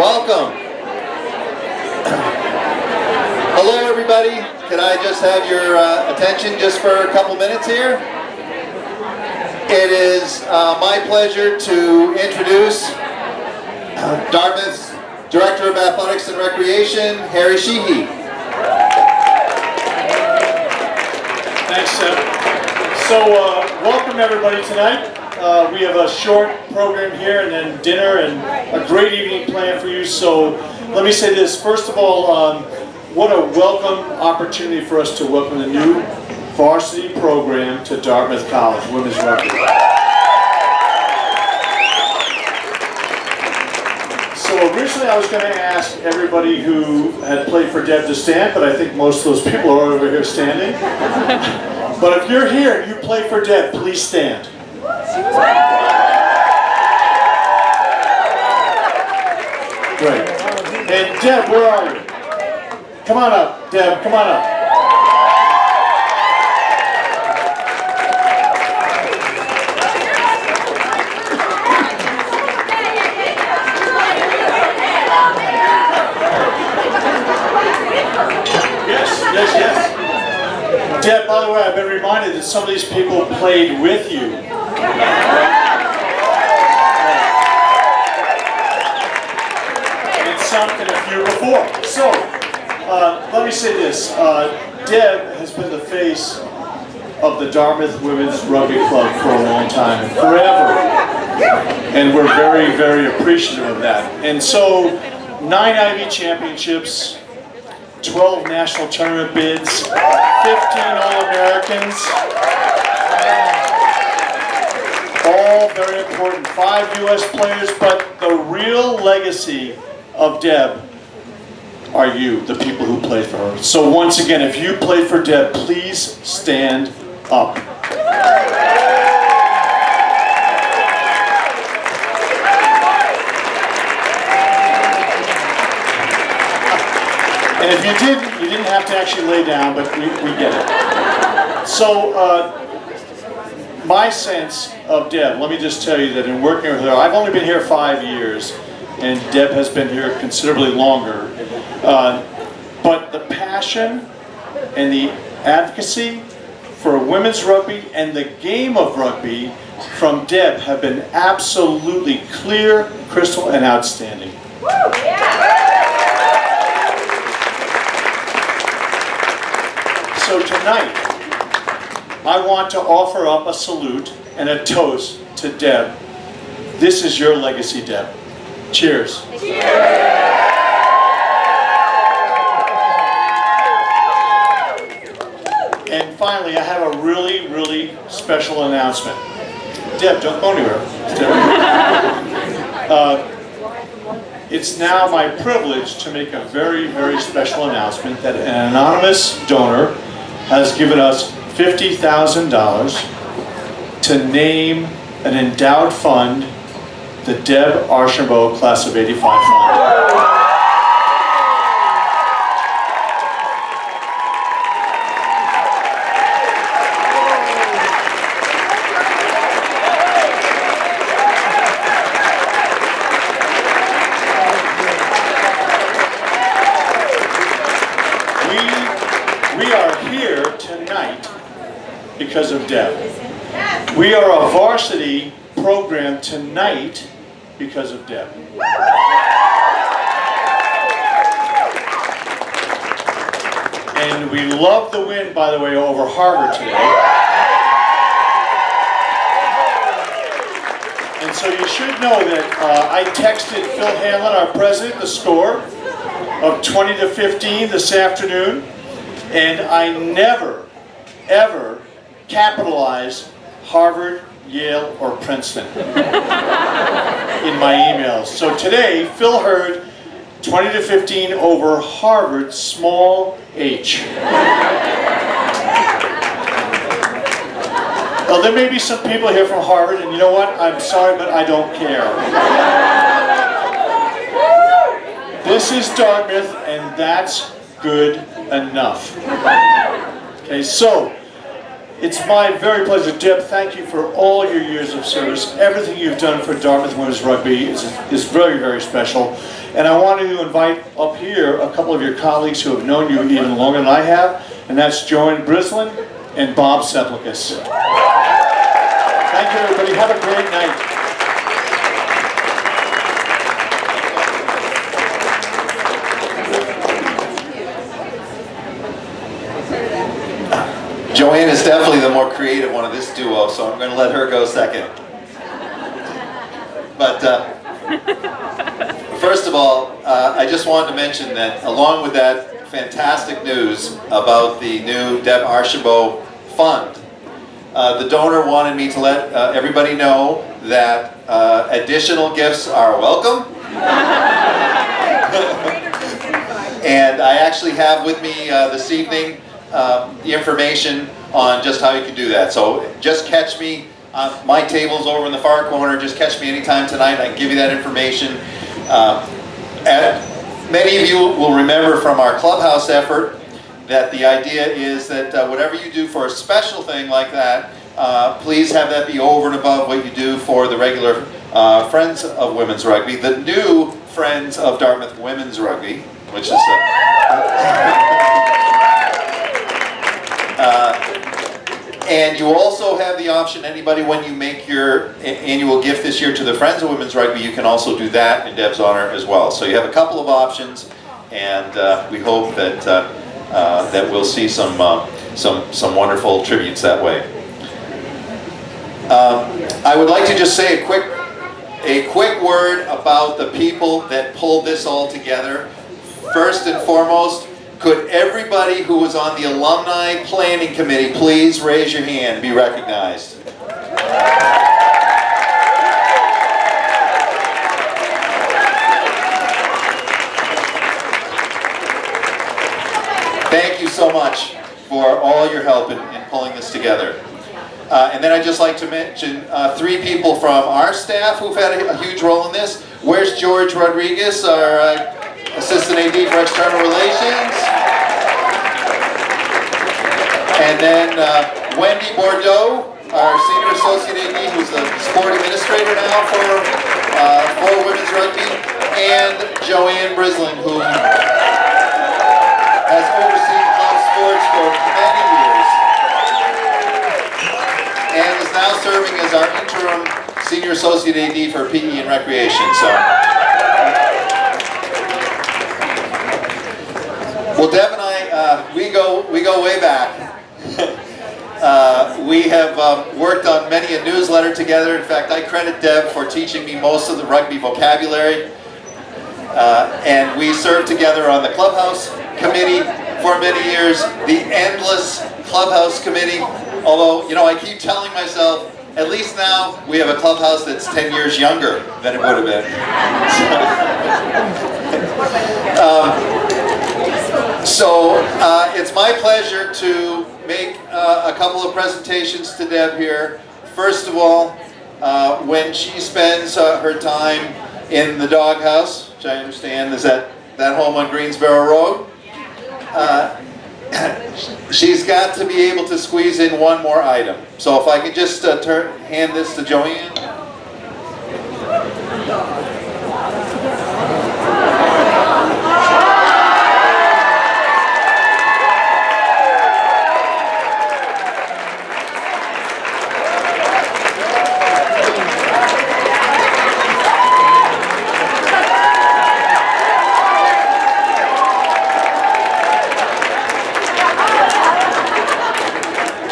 Welcome. Hello, everybody. Can I just have your attention just for a couple minutes here? It is my pleasure to introduce Dartmouth's Director of Athletics and Recreation, Harry Sheehy. Thanks, Seth. So, welcome everybody tonight. We have a short program here and then dinner and a great evening planned for you. So, let me say this. First of all, what a welcome opportunity for us to welcome the new varsity program to Dartmouth College, women's rugby. So originally I was going to ask everybody who had played for Deb to stand, but I think most of those people are over here standing. But if you're here and you play for Deb, please stand. Great. And Deb, where are you? Come on up, Deb, come on up. Yes. Deb, by the way, I've been reminded that some of these people played with you. And some and a few before. So, let me say this. Deb has been the face of the Dartmouth Women's Rugby Club for a long time, and forever. And we're very, very appreciative of that. And so, 9 Ivy championships, 12 national tournament bids, 15 All-Americans, all very important, 5 U.S. players, but the real legacy of Deb are you, the people who played for her. So once again, if you played for Deb, please stand up. And if you didn't have to actually lay down, but we get it. So, my sense of Deb, let me just tell you that in working with her, I've only been here 5 years, and Deb has been here considerably longer. But the passion and the advocacy for women's rugby and the game of rugby from Deb have been absolutely clear, crystal, and outstanding. Woo! Yeah. So tonight, I want to offer up a salute and a toast to Deb. This is your legacy, Deb. Cheers. Cheers. And finally, I have a really, really special announcement. Deb, don't go anywhere. It's now my privilege to make a very, very special announcement that an anonymous donor has given us $50,000 to name an endowed fund, the Deb Archambault Class of '85 Fund. We are here tonight because of Deb. We are a varsity program tonight because of Deb. And we love the win, by the way, over Harvard today. And so you should know that I texted Phil Hanlon, our president, the score of 20-15 this afternoon. And I never, ever capitalize Harvard, Yale, or Princeton in my emails. So today, Phil heard 20-15 over Harvard, small h. Now, there may be some people here from Harvard, and you know what? I'm sorry, but I don't care. This is Dartmouth, and that's good enough. Okay, so It's my very pleasure. Deb, thank you for all your years of service. Everything you've done for Dartmouth Women's Rugby is very, very special. And I want to invite up here a couple of your colleagues who have known you even longer than I have, and that's Joanne Brislin and Bob Seplicus. Thank you, everybody. Have a great night. Joanne is definitely the more creative one of this duo, so I'm going to let her go second. But first of all, I just wanted to mention that along with that fantastic news about the new Deb Archambault Fund, the donor wanted me to let everybody know that additional gifts are welcome. And I actually have with me this evening the information on just how you can do that. So just catch me. My table's over in the far corner. Just catch me anytime tonight. I can give you that information. Many of you will remember from our clubhouse effort that the idea is that whatever you do for a special thing like that, please have that be over and above what you do for the regular Friends of Women's Rugby, the new Friends of Dartmouth Women's Rugby, which is and you also have the option, anybody, when you make your annual gift this year to the Friends of Women's Rugby, you can also do that in Deb's honor as well. So you have a couple of options, and we hope that that we'll see some wonderful tributes that way. I would like to just say a quick word about the people that pulled this all together. First and foremost, could everybody who was on the Alumni Planning Committee please raise your hand and be recognized? Thank you so much for all your help in pulling this together. And then I'd just like to mention 3 people from our staff who've had a huge role in this. Where's George Rodriguez, our Assistant AD for External Relations? And then Wendy Bordeaux, our Senior Associate AD, who's the Sport Administrator now for Women's Rugby, and Joanne Brislin, who has overseen club sports for many years, and is now serving as our interim Senior Associate AD for PE and Recreation. So, well, Deb and I, we go way back. We have worked on many a newsletter together. In fact, I credit Deb for teaching me most of the rugby vocabulary. And we served together on the clubhouse committee for many years, the endless clubhouse committee. Although, you know, I keep telling myself, at least now we have a clubhouse that's 10 years younger than it would have been. So it's my pleasure to make a couple of presentations to Deb here. First of all, when she spends her time in the doghouse, which I understand is at that home on Greensboro Road, she's got to be able to squeeze in one more item. So if I could just hand this to Joanne.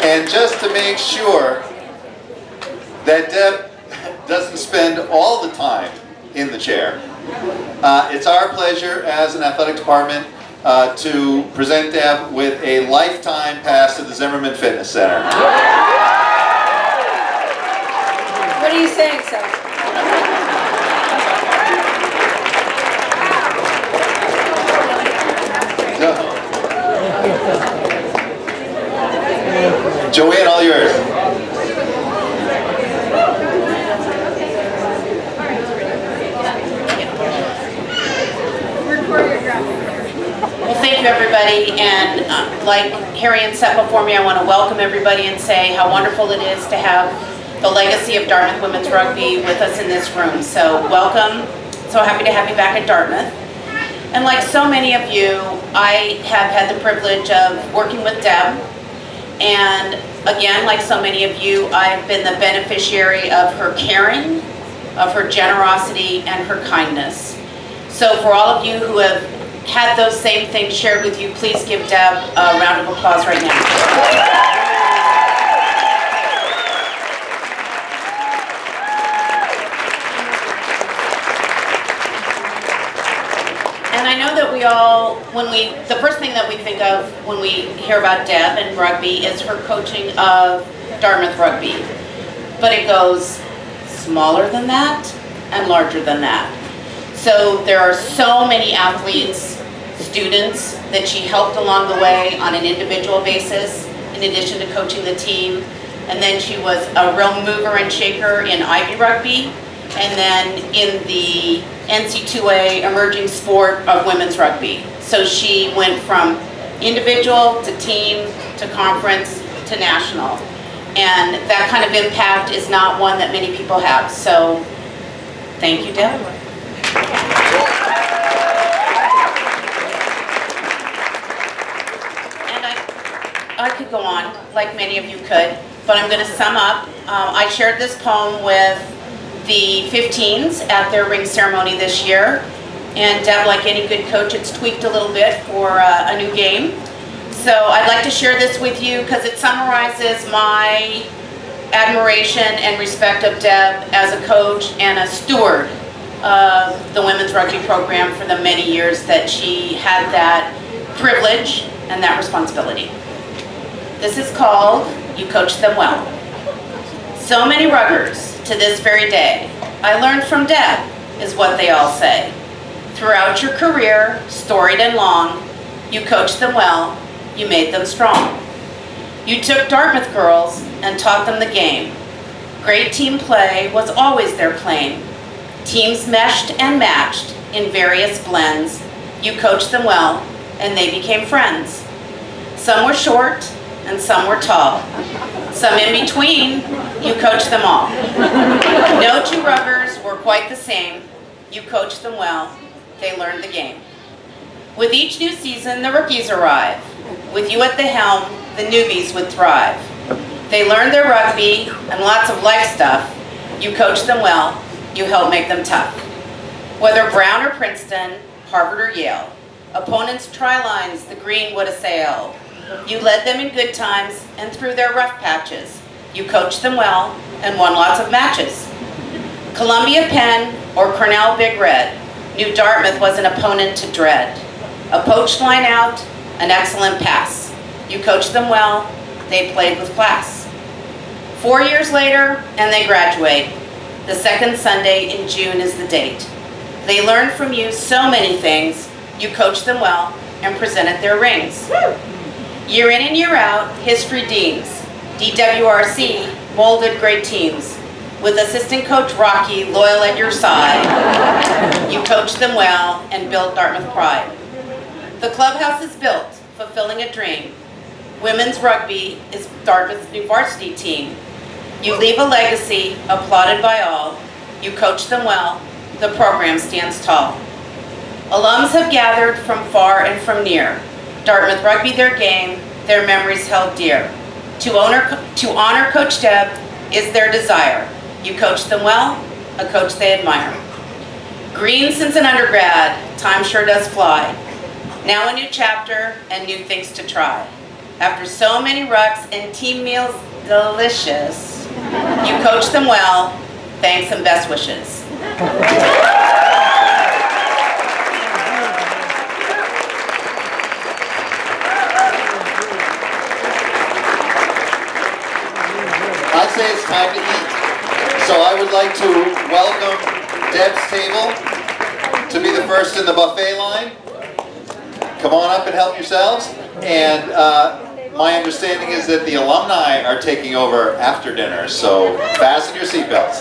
And just to make sure that Deb doesn't spend all the time in the chair, it's our pleasure as an athletic department to present Deb with a lifetime pass to the Zimmerman Fitness Center. What are you saying, sir? Joanne, all yours. Well, thank thank you, everybody. And like Harry and Seth before me, I want to welcome everybody and say how wonderful it is to have the legacy of Dartmouth women's rugby with us in this room. So welcome. So happy to have you back at Dartmouth. And like so many of you, I have had the privilege of working with Deb. And again, like so many of you, I've been the beneficiary of her caring, of her generosity, and her kindness. So for all of you who have had those same things shared with you, please give Deb a round of applause right now. And I know that we all, the first thing that we think of when we hear about Deb and rugby is her coaching of Dartmouth rugby. But it goes smaller than that and larger than that. So there are so many athletes, students that she helped along the way on an individual basis, in addition to coaching the team. And then she was a real mover and shaker in Ivy rugby, and then in the NC2A emerging sport of women's rugby. So she went from individual to team to conference to national. And that kind of impact is not one that many people have. So thank you, Deb. And I could go on, like many of you could, but I'm going to sum up. I shared this poem with the 15s at their ring ceremony this year. And Deb, like any good coach, it's tweaked a little bit for a new game. So I'd like to share this with you because it summarizes my admiration and respect of Deb as a coach and a steward of the women's rugby program for the many years that she had that privilege and that responsibility. This is called You Coached Them Well. So many ruggers to this very day, I learned from Deb, is what they all say. Throughout your career, storied and long, you coached them well, you made them strong. You took Dartmouth girls and taught them the game. Great team play was always their claim. Teams meshed and matched in various blends. You coached them well, and they became friends. Some were short, and some were tall. Some in between, you coached them all. No two ruggers were quite the same. You coached them well, they learned the game. With each new season, the rookies arrive. With you at the helm, the newbies would thrive. They learned their rugby and lots of life stuff. You coached them well, you helped make them tough. Whether Brown or Princeton, Harvard or Yale, opponents' try lines the green would assail. You led them in good times and through their rough patches. You coached them well and won lots of matches. Columbia Penn or Cornell Big Red knew Dartmouth was an opponent to dread. A poached line out, an excellent pass. You coached them well, they played with class. 4 years later, and they graduate. The second Sunday in June is the date. They learned from you so many things. You coached them well and presented their rings. Year in and year out, history deems. DWRC molded great teams. With assistant coach Rocky loyal at your side, you coached them well and built Dartmouth pride. The clubhouse is built, fulfilling a dream. Women's rugby is Dartmouth's new varsity team. You leave a legacy applauded by all. You coach them well, the program stands tall. Alums have gathered from far and from near. Dartmouth rugby their game, their memories held dear. To honor Coach Deb is their desire. You coach them well, a coach they admire. Green since an undergrad, time sure does fly. Now a new chapter and new things to try. After so many rucks and team meals delicious, you coach them well, thanks and best wishes. I say it's time to eat. So I would like to welcome Deb's table to be the first in the buffet line. Come on up and help yourselves. And my understanding is that the alumni are taking over after dinner, so fasten your seatbelts.